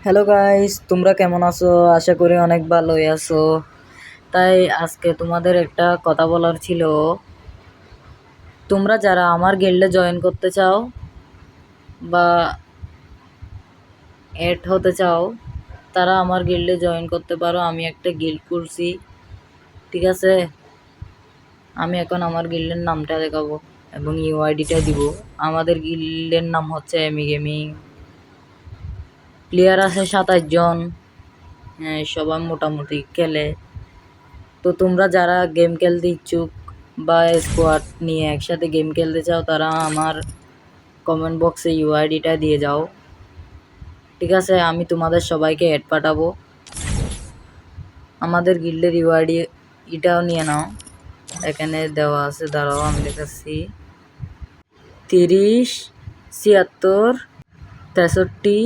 Hello guys, তোমরা কেমন আছো? আশা করি অনেক ভালোই আছো। তাই আজকে তোমাদের একটা কথা বলার ছিল। তোমরা যারা আমার গিল্ডে জয়েন করতে চাও বা অ্যাড হতে চাও, তারা আমার গিল্ডে জয়েন করতে পারো। আমি একটা গিল্ড করছি, ঠিক আছে? আমি এখন আমার গিল্ডের নামটা দেখাবো এবং ইউআইডিটা দিব। আমাদের গিল্ডের নাম হচ্ছে এমি গেমিং। প্লেয়ার আছে 27 জন। হ্যাঁ, সবাই মোটামুটি খেলে। তো তোমরা যারা গেম খেলতে ইচ্ছুক বা স্কোয়াড নিয়ে একসাথে গেম খেলতে চাও, তারা আমার কমেন্ট বক্সে ইউআইডিটা দিয়ে যাও, ঠিক আছে? আমি তোমাদের সবাইকে অ্যাড পাঠাবো। আমাদের গিল্ডের ইউআইডি এটাও নিয়ে নাও, এখানে দেওয়া আছে, দাঁড়াও আমি দেখাচ্ছি। 30 76 63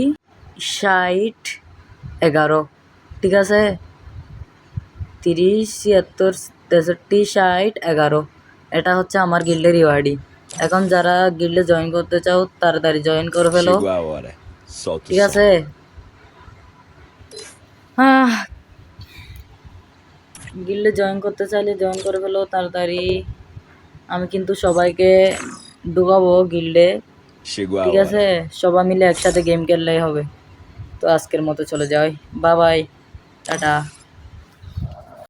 60 11, ঠিক আছে? 30 76 63 60 11, এটা হচ্ছে আমার গিল্ডের ইউআইডি। এখন যারা গিল্ডে জয়েন করতে চাও তাড়াতাড়ি জয়েন করে ফেলো, Chegou a hora. Solta o ঠিক som. আছে? গিল্ডে জয়েন করতে চাইলে জয়েন করে ফেলো তাড়াতাড়ি। আমি কিন্তু সবাইকে ঢুকাবো গিল্ডে, Chegou a ঠিক hora. আছে? সবাই মিলে একসাথে গেম খেললেই হবে। তো আজকের মতো চলে যাই, বাই বাই, টাটা।